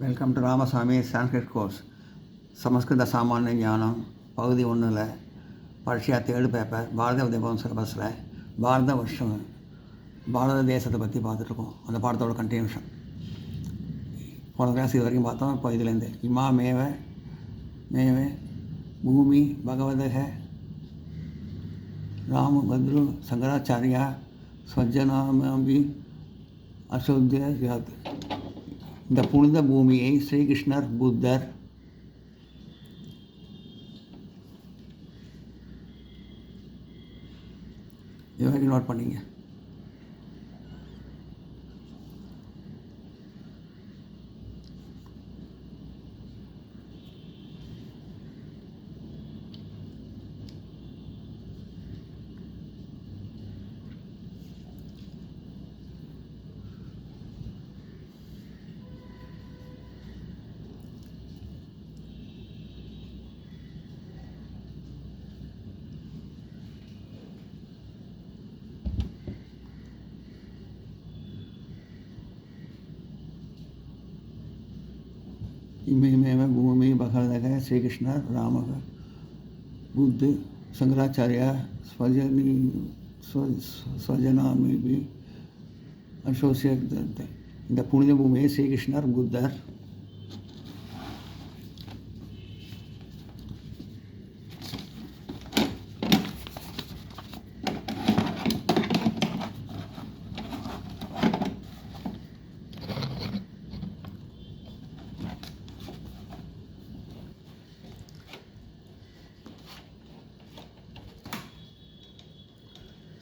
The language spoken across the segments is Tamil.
Welcome to Ramasamy Sanskrit course. சமஸ்கிருத சாமானிய ஞானம் பகுதி 1ல் பரீட்சையா 3rd பேப்பர் பாரத உதயம் சிலபஸில் பாரத வருஷம் பாரத தேசத்தை பற்றி பார்த்துட்ருக்கோம். அந்த பாடத்தோட கண்டினியூஷன். போன கிளாஸ் இது வரைக்கும் பார்த்தோம். இப்போ இதுலேருந்து இமா மேவ பூமி பகவதக ராமபத்ரு சங்கராச்சாரியா ஸ்வஜனாமி அசோத்திய. இந்த புனித பூமியை ஸ்ரீகிருஷ்ணர், புத்தர், இவங்க நோட் பண்ணிங்க. இமயமேவ பூமி பகவதக ஸ்ரீகிருஷ்ணர் ராமக புத்த சங்கராச்சாரியா ஸ்வஜனாமி அசோசியேட். இந்த புனித பூமியை ஸ்ரீகிருஷ்ணர், புத்தர்,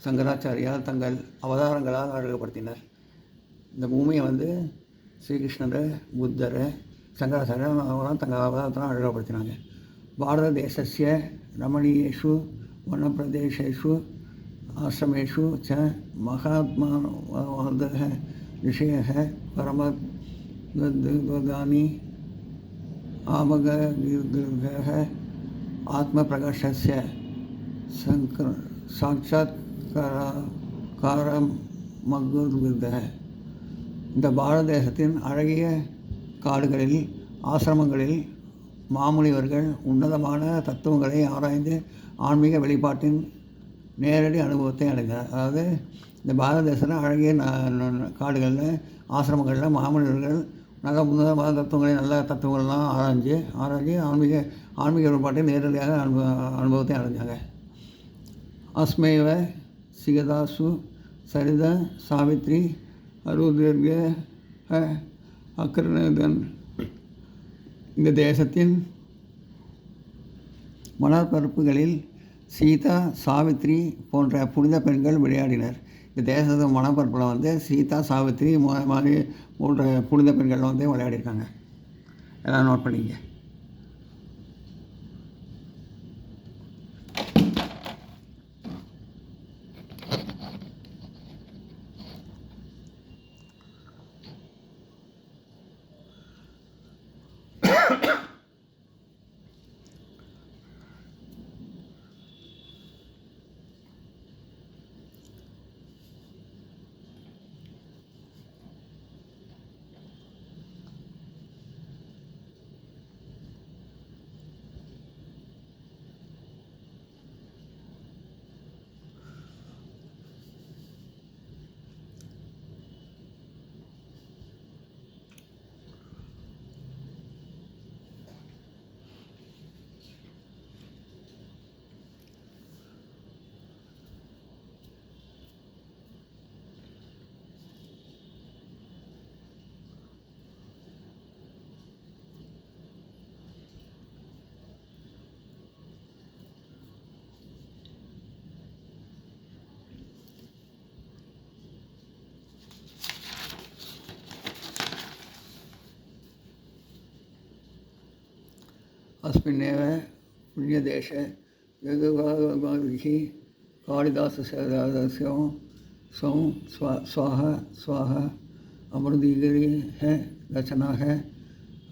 சங்கராச்சாரியால் தங்கள் அவதாரங்களால் அழகுபடுத்தினர். இந்த பூமியை ஸ்ரீகிருஷ்ணர், புத்தர், சங்கராச்சாரியர் தங்கள் அவதாரத்தெல்லாம் அழகுபடுத்தினாங்க. பாரத தேசஸ்ய ரமணீயேஷு வனப்பிரதேசேஷு ஆசிரமேஷு ச மகாத்மாவாதக ரிஷயः பரமத்வதானி ஆமகः ஆத்மபிரகாசஸ்ய சாட்சாத்காரமகுர்வித. இந்த பாரத தேசத்தின் அழகிய காடுகளில், ஆசிரமங்களில் மாமுனிவர்கள் உன்னதமான தத்துவங்களை ஆராய்ந்து ஆன்மீக வெளிப்பாட்டின் நேரடி அனுபவத்தை அடைந்தார். அதாவது இந்த பாரத தேசத்தில் அழகிய காடுகளில், ஆசிரமங்களில் மாமுனிவர்கள் நல்ல உன்னதமான தத்துவங்களை, நல்ல தத்துவங்கள்லாம் ஆராய்ஞ்சு ஆன்மீக வெளிப்பாட்டின் நேரடியாக அனுபவத்தை அடைஞ்சாங்க. அஸ்மேவ சிகதாசு சரித சாவித்ரி அருதீர்க அக்ரநேதன். இந்த தேசத்தின் மணற்பரப்புகளில் சீதா, சாவித்ரி போன்ற புனித பெண்கள் விளையாடினர். இந்த தேசத்தின் மணப்பரப்பில் சீதா, சாவித்ரி மாதிரி போன்ற புனித பெண்கள் விளையாடிருக்காங்க. எல்லாம் நோட் பண்ணிங்க. अस्मिन्नेव पुण्यदेशे यदुवादिभिः कालिदासस्य स्वाहा अमृतगिरेः रचनाः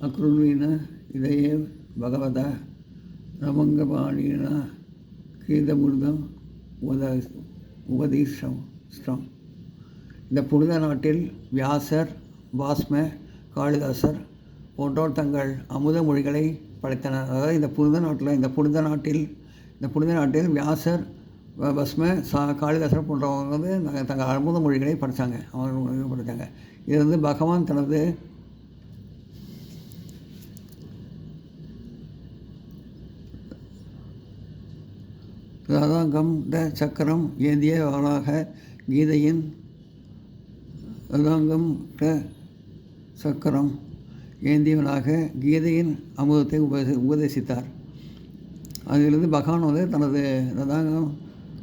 अकुर्वीन इदयेव भगवता रमङ्गपाणिना கீதமுருதம் உபதீஷம். இந்த புனித நாட்டில் வியாசர், வாஸ்ம, காளிதாசர் போன்றோர் தங்கள் அமுத மொழிகளை படைத்தனர். அதாவது இந்த புனித நாட்டில் வியாசர், பஸ்ம, காளிதாசர் போன்றவங்க வந்து தங்கள் அமுத மொழிகளை படித்தாங்க. இது வந்து பகவான் தனது ரதாங்கம் சக்கரம் ஏந்தியவராக கீதையின் சக்கரம் ஏந்தியவனாக கீதையின் அமுதத்தை உபதேசித்தார். அதிலிருந்து பகவான் வந்து தனது ரதாங்கம்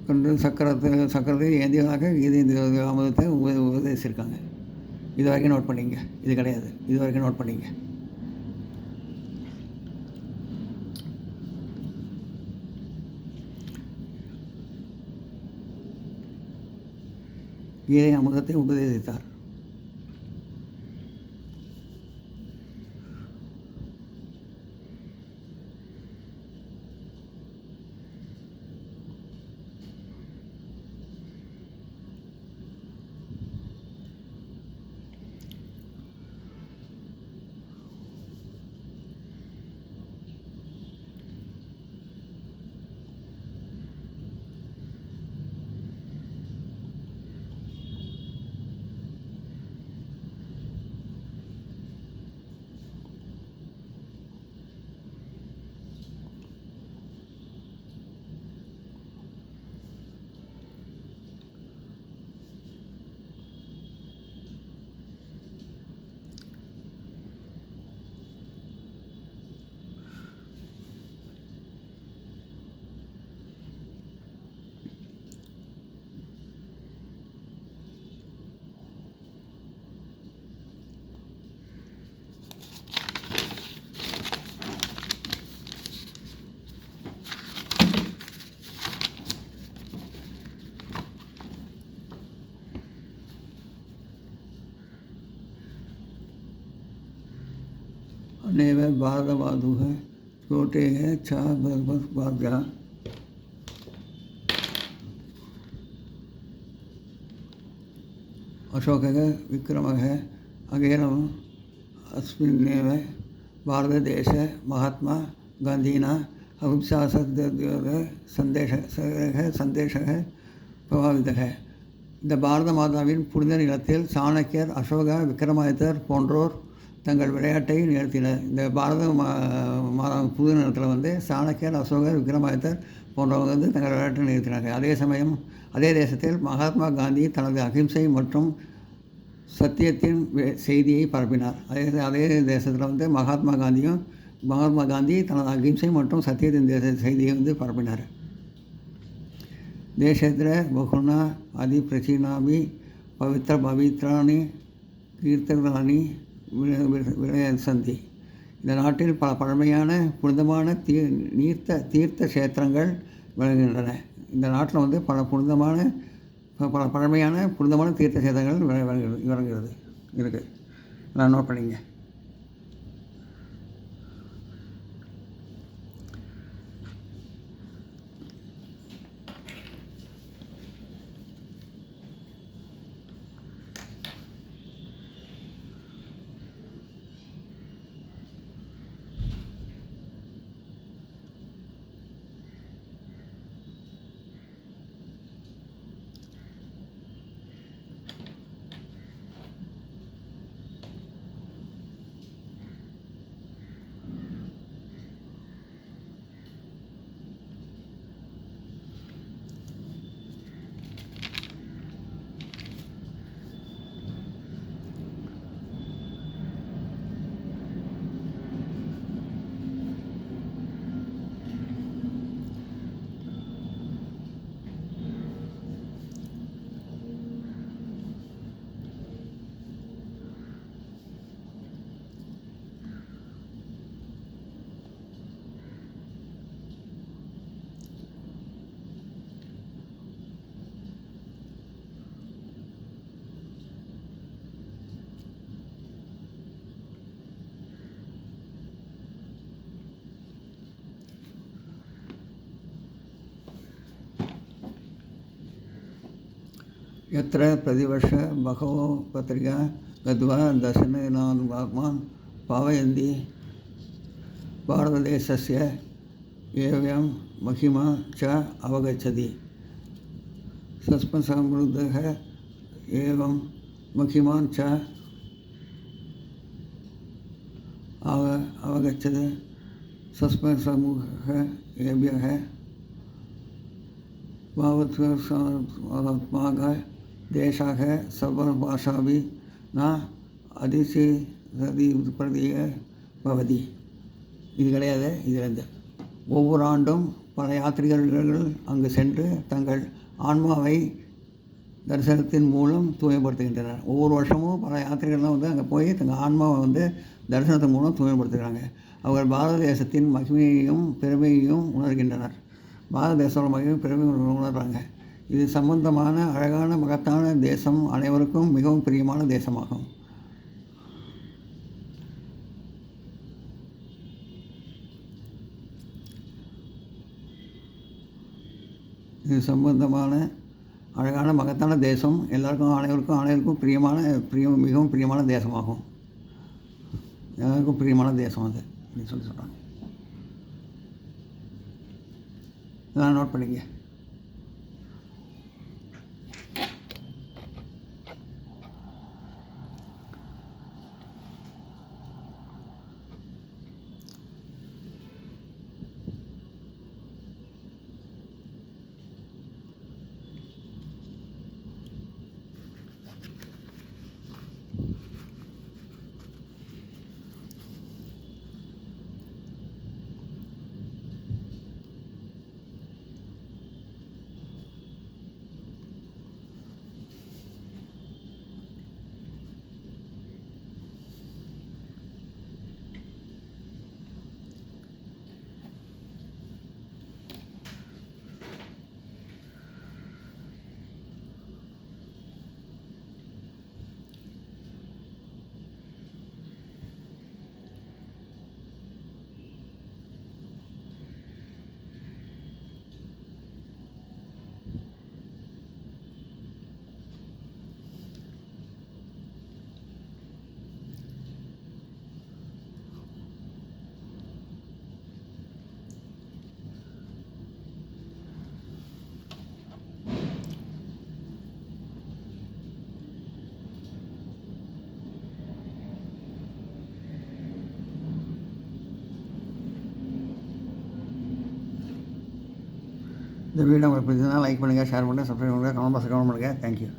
கொண்டு சக்கரத்தை ஏந்தியவனாக கீதையின் அமுதத்தை உபதேசிச்சிருக்காங்க. இது வரைக்கும் நோட் பண்ணிங்க. இது கிடையாது, இது வரைக்கும் நோட் பண்ணிங்க. கீதை அமுதத்தை உபதேசித்தார். अनेव भारतवादुः छोटेः च भाग्या अशोकः विक्रमः अगेनम् अस्मिन्नेव भारतदेशे महात्मा गान्धिना सन्देशः प्रभावितः. இந்த பாரத மாதாவின் புனித நிலத்தில் சாணக்கியர், அசோகா, விக்ரமாதித்தர் போன்றோர் தங்கள் விளையாட்டை நிகழ்த்தினர். இந்த பாரத புனித நிலத்தில் வந்து சாணக்கியர், அசோகர், விக்ரமாதித்தர் போன்றவங்க வந்து தங்கள் விளையாட்டை நிகழ்த்தினாங்க. அதே தேசத்தில் மகாத்மா காந்தி தனது அகிம்சை மற்றும் சத்தியத்தின் செய்தியை பரப்பினார். அதே தேசத்தில் வந்து மகாத்மா காந்தி தனது அகிம்சை மற்றும் சத்தியத்தின் செய்தியை வந்து பரப்பினார். தேசத்திர பகுனா அதி பிரச்சீனாமி பவித்ராணி கீர்த்தனானி விளையசந்தி. இந்த நாட்டில் பல பழமையான புனிதமான தீர்த்த கஷேத்திரங்கள் விளங்குகின்றன. இந்த நாட்டில் வந்து பல பழமையான புனிதமான தீர்த்த கஷேத்திரங்கள் விளங்குகிறது இருக்குது. நான் நோட் பண்ணிங்க. यत्र प्रतिवर्ष बहवो पत्रिका गत्वा दर्शनान् वाग्मान् पावयन्ति भारतदेशस्य एवं महिमा च अवगच्छति समृद्धः एवं महिमान् च अवगच्छति समूहेभ्यः भावत्माकः देशः सर्वभाषाभिः न அதிசயதிய பவதி. இது கிடையாது. இதில் ஒவ்வொரு ஆண்டும் பல யாத்ரீகர்கள் அங்கு சென்று தங்கள் ஆன்மாவை தரிசனத்தின் மூலம் தூய்மைப்படுத்துகின்றனர். ஒவ்வொரு வருஷமும் பல யாத்திரைகள்லாம் வந்து அங்கே போய் தங்கள் ஆன்மாவை வந்து தரிசனத்தின் மூலம் தூய்மைப்படுத்துகிறாங்க. அவர்கள் பாரத தேசத்தின் மகிமையையும் பெருமையையும் உணர்கின்றனர். பாரத தேசத்தோட மகிமையும் பெருமையும் உணர்கிறாங்க. இது சம்பந்தமான அழகான மகத்தான தேசம் அனைவருக்கும் மிகவும் பிரியமான தேசமாகும். இது சம்பந்தமான அழகான மகத்தான தேசம் அனைவருக்கும் மிகவும் பிரியமான தேசமாகும். எல்லாருக்கும் பிரியமான தேசம் அது அப்படின்னு சொல்கிறாங்க. இதெல்லாம் நோட் பண்ணிக்க. இந்த வீடியோ உங்களுக்கு பிடிச்சதுன்னா லைக் பண்ணுங்கள், ஷேர் பண்ணுங்கள், சப்ஸ்கிரைப் பண்ணுங்கள், கமெண்ட் பாக்ஸில் கமெண்ட் பண்ணுங்கள். தேங்க்யூ.